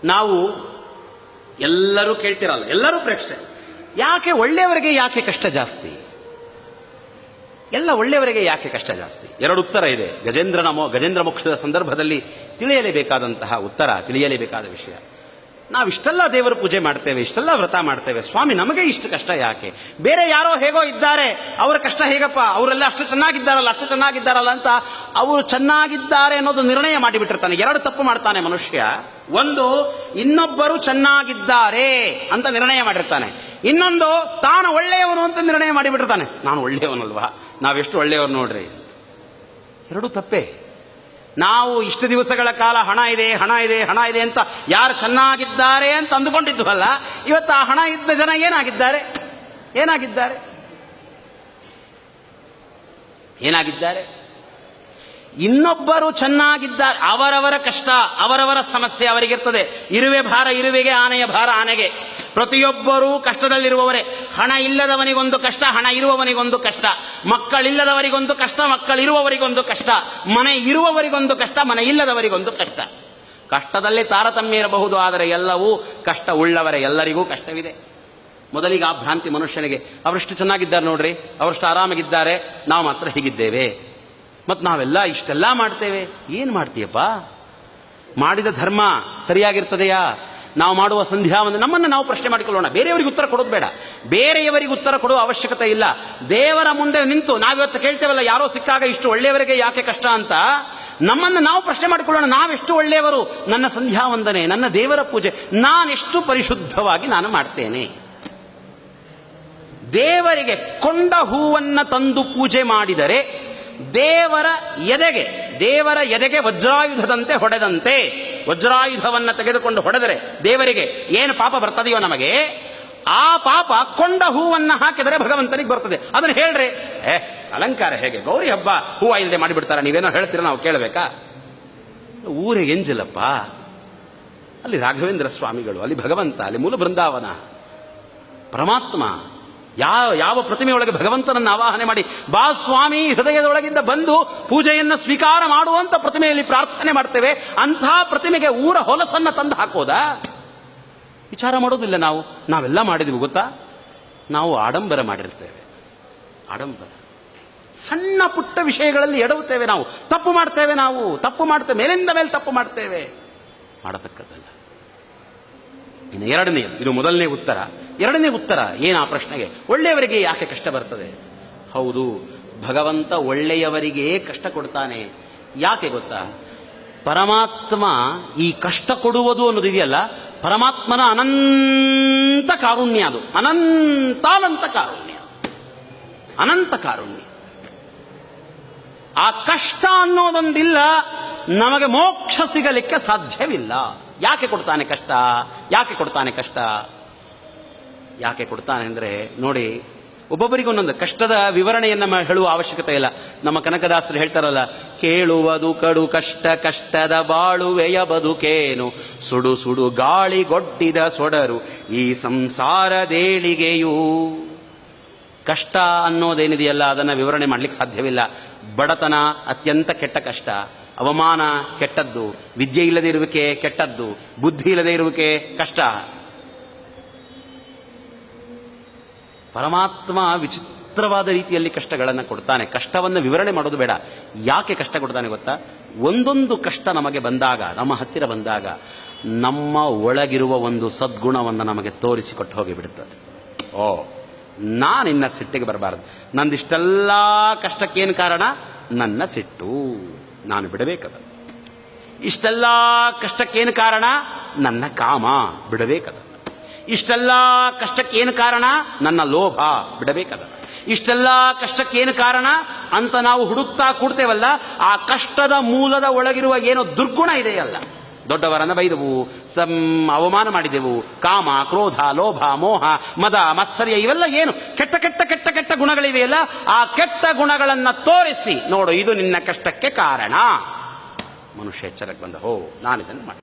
ನಾವು ಎಲ್ಲರೂ ಕೇಳ್ತಿರಲ್ಲ, ಎಲ್ಲರೂ ಪ್ರೇಕ್ಷಕರು, ಯಾಕೆ ಒಳ್ಳೆಯವರಿಗೆ ಯಾಕೆ ಕಷ್ಟ ಜಾಸ್ತಿ? ಎಲ್ಲ ಒಳ್ಳೆಯವರಿಗೆ ಯಾಕೆ ಕಷ್ಟ ಜಾಸ್ತಿ? ಎರಡು ಉತ್ತರ ಇದೆ. ಗಜೇಂದ್ರ ಮೋಕ್ಷದ ಸಂದರ್ಭದಲ್ಲಿ ತಿಳಿಯಲೇಬೇಕಾದಂತಹ ಉತ್ತರ, ತಿಳಿಯಲೇಬೇಕಾದ ವಿಷಯ. ನಾವಿಷ್ಟೆಲ್ಲ ದೇವರ ಪೂಜೆ ಮಾಡ್ತೇವೆ, ಇಷ್ಟೆಲ್ಲ ವ್ರತ ಮಾಡ್ತೇವೆ, ಸ್ವಾಮಿ ನಮಗೆ ಇಷ್ಟು ಕಷ್ಟ ಯಾಕೆ? ಬೇರೆ ಯಾರೋ ಹೇಗೋ ಇದ್ದಾರೆ, ಅವರ ಕಷ್ಟ ಹೇಗಪ್ಪ? ಅವರೆಲ್ಲ ಅಷ್ಟು ಚೆನ್ನಾಗಿದ್ದಾರಲ್ಲ ಅಂತ ಅವರು ಚೆನ್ನಾಗಿದ್ದಾರೆ ಅನ್ನೋದು ನಿರ್ಣಯ ಮಾಡಿಬಿಟ್ಟಿರ್ತಾನೆ. ಎರಡು ತಪ್ಪು ಮಾಡ್ತಾನೆ ಮನುಷ್ಯ. ಒಂದು, ಇನ್ನೊಬ್ಬರು ಚೆನ್ನಾಗಿದ್ದಾರೆ ಅಂತ ನಿರ್ಣಯ ಮಾಡಿರ್ತಾನೆ. ಇನ್ನೊಂದು, ತಾನು ಒಳ್ಳೆಯವನು ಅಂತ ನಿರ್ಣಯ ಮಾಡಿಬಿಟ್ಟಿರ್ತಾನೆ. ನಾನು ಒಳ್ಳೆಯವನಲ್ವಾ, ನಾವೆಷ್ಟು ಒಳ್ಳೆಯವರು ನೋಡ್ರಿ. ಎರಡು ತಪ್ಪೇ. ನಾವು ಇಷ್ಟು ದಿವಸಗಳ ಕಾಲ ಹಣ ಇದೆ ಅಂತ ಯಾರು ಚೆನ್ನಾಗಿದ್ದಾರೆ ಅಂತ ಅಂದುಕೊಂಡಿದ್ವಲ್ಲ, ಇವತ್ತು ಆ ಹಣ ಇದ್ದ ಜನ ಏನಾಗಿದ್ದಾರೆ? ಇನ್ನೊಬ್ಬರು ಚೆನ್ನಾಗಿದ್ದಾರೆ. ಅವರವರ ಕಷ್ಟ, ಅವರವರ ಸಮಸ್ಯೆ ಅವರಿಗಿರ್ತದೆ. ಇರುವೆ ಭಾರ ಇರುವೆಗೆ, ಆನೆಯ ಭಾರ ಆನೆಗೆ. ಪ್ರತಿಯೊಬ್ಬರೂ ಕಷ್ಟದಲ್ಲಿರುವವರೇ. ಹಣ ಇಲ್ಲದವನಿಗೊಂದು ಕಷ್ಟ, ಹಣ ಇರುವವನಿಗೊಂದು ಕಷ್ಟ. ಮಕ್ಕಳಿಲ್ಲದವರಿಗೊಂದು ಕಷ್ಟ, ಮಕ್ಕಳಿರುವವರಿಗೊಂದು ಕಷ್ಟ. ಮನೆ ಇರುವವರಿಗೊಂದು ಕಷ್ಟ, ಮನೆ ಇಲ್ಲದವರಿಗೊಂದು ಕಷ್ಟ. ಕಷ್ಟದಲ್ಲಿ ತಾರತಮ್ಯ ಇರಬಹುದು, ಆದರೆ ಎಲ್ಲವೂ ಕಷ್ಟ ಉಳ್ಳವರೇ, ಎಲ್ಲರಿಗೂ ಕಷ್ಟವಿದೆ. ಮೊದಲಿಗೆ ಆ ಭ್ರಾಂತಿ ಮನುಷ್ಯನಿಗೆ. ಅವರಷ್ಟು ಚೆನ್ನಾಗಿದ್ದಾರೆ ನೋಡ್ರಿ, ಅವರಷ್ಟು ಆರಾಮಾಗಿದ್ದಾರೆ, ನಾವು ಮಾತ್ರ ಹೀಗಿದ್ದೇವೆ. ಮತ್ತು ನಾವೆಲ್ಲ ಇಷ್ಟೆಲ್ಲ ಮಾಡ್ತೇವೆ. ಏನು ಮಾಡ್ತೀಯಪ್ಪ? ಮಾಡಿದ ಧರ್ಮ ಸರಿಯಾಗಿರ್ತದೆಯಾ? ನಾವು ಮಾಡುವ ಸಂಧ್ಯಾವಂದನೆ, ನಮ್ಮನ್ನು ನಾವು ಪ್ರಶ್ನೆ ಮಾಡಿಕೊಳ್ಳೋಣ. ಬೇರೆಯವರಿಗೆ ಉತ್ತರ ಕೊಡೋದು ಬೇಡ, ಬೇರೆಯವರಿಗೆ ಉತ್ತರ ಕೊಡುವ ಅವಶ್ಯಕತೆ ಇಲ್ಲ. ದೇವರ ಮುಂದೆ ನಿಂತು ನಾವಿವತ್ತು ಕೇಳ್ತೇವಲ್ಲ, ಯಾರೋ ಸಿಕ್ಕಾಗ ಇಷ್ಟು ಒಳ್ಳೆಯವರಿಗೆ ಯಾಕೆ ಕಷ್ಟ ಅಂತ, ನಮ್ಮನ್ನು ನಾವು ಪ್ರಶ್ನೆ ಮಾಡಿಕೊಳ್ಳೋಣ. ನಾವೆಷ್ಟು ಒಳ್ಳೆಯವರು? ನನ್ನ ಸಂಧ್ಯಾವಂದನೆ, ನನ್ನ ದೇವರ ಪೂಜೆ ನಾನೆಷ್ಟು ಪರಿಶುದ್ಧವಾಗಿ ನಾನು ಮಾಡ್ತೇನೆ? ದೇವರಿಗೆ ಕೊಂಡ ಹೂವನ್ನ ತಂದು ಪೂಜೆ ಮಾಡಿದರೆ ದೇವರ ಎದೆಗೆ ವಜ್ರಾಯುಧದಂತೆ ಹೊಡೆದಂತೆ. ವಜ್ರಾಯುಧವನ್ನ ತೆಗೆದುಕೊಂಡು ಹೊಡೆದರೆ ದೇವರಿಗೆ ಏನು ಪಾಪ ಬರ್ತದೆಯೋ ನಮಗೆ, ಆ ಪಾಪ ಕೊಂಡ ಹೂವನ್ನ ಹಾಕಿದರೆ ಭಗವಂತನಿಗೆ ಬರ್ತದೆ. ಅದನ್ನು ಹೇಳ್ರಿ. ಅಲಂಕಾರ ಹೇಗೆ? ಗೌರಿ ಹಬ್ಬ ಹೂವ ಇಲ್ಲದೆ ಮಾಡಿಬಿಡ್ತಾರ, ನೀವೇನೋ ಹೇಳ್ತೀರ, ನಾವು ಕೇಳಬೇಕಾ? ಊರೇ ಎಂಜಿಲ್ಲಪ್ಪ. ಅಲ್ಲಿ ರಾಘವೇಂದ್ರ ಸ್ವಾಮಿಗಳು, ಅಲ್ಲಿ ಭಗವಂತ, ಅಲ್ಲಿ ಮೂಲ ಬೃಂದಾವನ, ಪರಮಾತ್ಮ. ಯಾವ ಪ್ರತಿಮೆಯೊಳಗೆ ಭಗವಂತನನ್ನು ಆವಾಹನೆ ಮಾಡಿ, ಬಾ ಸ್ವಾಮಿ ಹೃದಯದೊಳಗಿಂದ ಬಂದು ಪೂಜೆಯನ್ನು ಸ್ವೀಕಾರ ಮಾಡುವಂತ ಪ್ರತಿಮೆಯಲ್ಲಿ ಪ್ರಾರ್ಥನೆ ಮಾಡ್ತೇವೆ. ಅಂಥ ಪ್ರತಿಮೆಗೆ ಊರ ಹೊಲಸನ್ನ ತಂದು ಹಾಕೋದಾ? ವಿಚಾರ ಮಾಡೋದಿಲ್ಲ ನಾವು. ನಾವೆಲ್ಲ ಮಾಡಿದ್ವಿ ಗೊತ್ತಾ? ನಾವು ಆಡಂಬರ ಮಾಡಿರ್ತೇವೆ. ಆಡಂಬರ, ಸಣ್ಣ ಪುಟ್ಟ ವಿಷಯಗಳಲ್ಲಿ ಎಡವುತ್ತೇವೆ. ನಾವು ತಪ್ಪು ಮಾಡ್ತೇವೆ, ಮೇಲಿಂದ ಮೇಲೆ ತಪ್ಪು ಮಾಡ್ತೇವೆ. ಮಾಡತಕ್ಕದ್ದಲ್ಲ. ಇನ್ನು ಎರಡನೆಯದು, ಇದು ಮೊದಲನೇ ಉತ್ತರ. ಎರಡನೇ ಉತ್ತರ ಏನು ಆ ಪ್ರಶ್ನೆಗೆ? ಒಳ್ಳೆಯವರಿಗೆ ಯಾಕೆ ಕಷ್ಟ ಬರ್ತದೆ? ಹೌದು, ಭಗವಂತ ಒಳ್ಳೆಯವರಿಗೆ ಕಷ್ಟ ಕೊಡ್ತಾನೆ. ಯಾಕೆ ಗೊತ್ತಾ? ಪರಮಾತ್ಮ ಈ ಕಷ್ಟ ಕೊಡುವುದು ಅನ್ನೋದಿದೆಯಲ್ಲ, ಪರಮಾತ್ಮನ ಅನಂತ ಕಾರುಣ್ಯ. ಅದು ಅನಂತ ಕಾರುಣ್ಯ. ಆ ಕಷ್ಟ ಅನ್ನೋದೊಂದಿಲ್ಲ, ನಮಗೆ ಮೋಕ್ಷ ಸಿಗಲಿಕ್ಕೆ ಸಾಧ್ಯವಿಲ್ಲ. ಯಾಕೆ ಕೊಡ್ತಾನೆ ಅಂದ್ರೆ ನೋಡಿ, ಒಬ್ಬೊಬ್ಬರಿಗೊಂದೊಂದು ಕಷ್ಟದ ವಿವರಣೆಯನ್ನ ಹೇಳುವ ಅವಶ್ಯಕತೆ ಇಲ್ಲ. ನಮ್ಮ ಕನಕದಾಸರು ಹೇಳ್ತಾರಲ್ಲ, ಕೇಳುವುದು ಕಡು ಕಷ್ಟ, ಕಷ್ಟದ ಬಾಳುವೆಯ ಬದುಕೇನು, ಸುಡು ಸುಡು ಗಾಳಿಗೊಡ್ಡಿದ ಸೊಡರು ಈ ಸಂಸಾರದೇಳಿಗೆಯೂ. ಕಷ್ಟ ಅನ್ನೋದೇನಿದೆಯಲ್ಲ, ಅದನ್ನ ವಿವರಣೆ ಮಾಡ್ಲಿಕ್ಕೆ ಸಾಧ್ಯವಿಲ್ಲ. ಬಡತನ ಅತ್ಯಂತ ಕೆಟ್ಟ ಕಷ್ಟ, ಅವಮಾನ ಕೆಟ್ಟದ್ದು, ವಿದ್ಯೆ ಇಲ್ಲದೆ ಇರುವಿಕೆ ಕೆಟ್ಟದ್ದು, ಬುದ್ಧಿ ಇಲ್ಲದೆ ಇರುವಿಕೆ ಕಷ್ಟ. ಪರಮಾತ್ಮ ವಿಚಿತ್ರವಾದ ರೀತಿಯಲ್ಲಿ ಕಷ್ಟಗಳನ್ನು ಕೊಡ್ತಾನೆ. ಕಷ್ಟವನ್ನು ವಿವರಣೆ ಮಾಡೋದು ಬೇಡ. ಯಾಕೆ ಕಷ್ಟ ಕೊಡ್ತಾನೆ ಗೊತ್ತಾ? ಒಂದೊಂದು ಕಷ್ಟ ನಮಗೆ ಬಂದಾಗ, ನಮ್ಮ ಹತ್ತಿರ ಬಂದಾಗ, ನಮ್ಮ ಒಳಗಿರುವ ಒಂದು ಸದ್ಗುಣವನ್ನು ನಮಗೆ ತೋರಿಸಿಕೊಟ್ಟು ಹೋಗಿಬಿಡುತ್ತದೆ. ನಾನಿನ್ನ ಸಿಟ್ಟಿಗೆ ಬರಬಾರದು. ನಂದಿಷ್ಟೆಲ್ಲ ಕಷ್ಟಕ್ಕೇನು ಕಾರಣ? ನನ್ನ ಸಿಟ್ಟು, ನಾನು ಬಿಡಬೇಕದ. ಇಷ್ಟೆಲ್ಲ ಕಷ್ಟಕ್ಕೇನು ಕಾರಣ? ನನ್ನ ಕಾಮ, ಬಿಡಬೇಕದ. ಇಷ್ಟೆಲ್ಲ ಕಷ್ಟಕ್ಕೇನು ಕಾರಣ? ನನ್ನ ಲೋಭ, ಬಿಡಬೇಕದ. ಇಷ್ಟೆಲ್ಲ ಕಷ್ಟಕ್ಕೇನು ಕಾರಣ ಅಂತ ನಾವು ಹುಡುಕ್ತಾ ಕೂಡ್ತೇವಲ್ಲ, ಆ ಕಷ್ಟದ ಮೂಲದ ಒಳಗಿರುವ ಏನೋ ದುರ್ಗುಣ ಇದೆಯಲ್ಲ, ದೊಡ್ಡವರನ್ನ ಬೈದೆವು, ಅವಮಾನ ಮಾಡಿದೆವು, ಕಾಮ, ಕ್ರೋಧ, ಲೋಭ, ಮೋಹ, ಮದ, ಮತ್ಸರ್ಯ, ಇವೆಲ್ಲ ಏನು ಕೆಟ್ಟ ಕೆಟ್ಟ ಕೆಟ್ಟ ಕೆಟ್ಟ ಗುಣಗಳಿವೆಯಲ್ಲ, ಆ ಕೆಟ್ಟ ಗುಣಗಳನ್ನು ತೋರಿಸಿ ನೋಡು, ಇದು ನಿನ್ನ ಕಷ್ಟಕ್ಕೆ ಕಾರಣ. ಮನುಷ್ಯ ಎಚ್ಚರಕ್ಕೆ ಬಂದ, ನಾನಿದನ್ನು ಮಾಡಿ.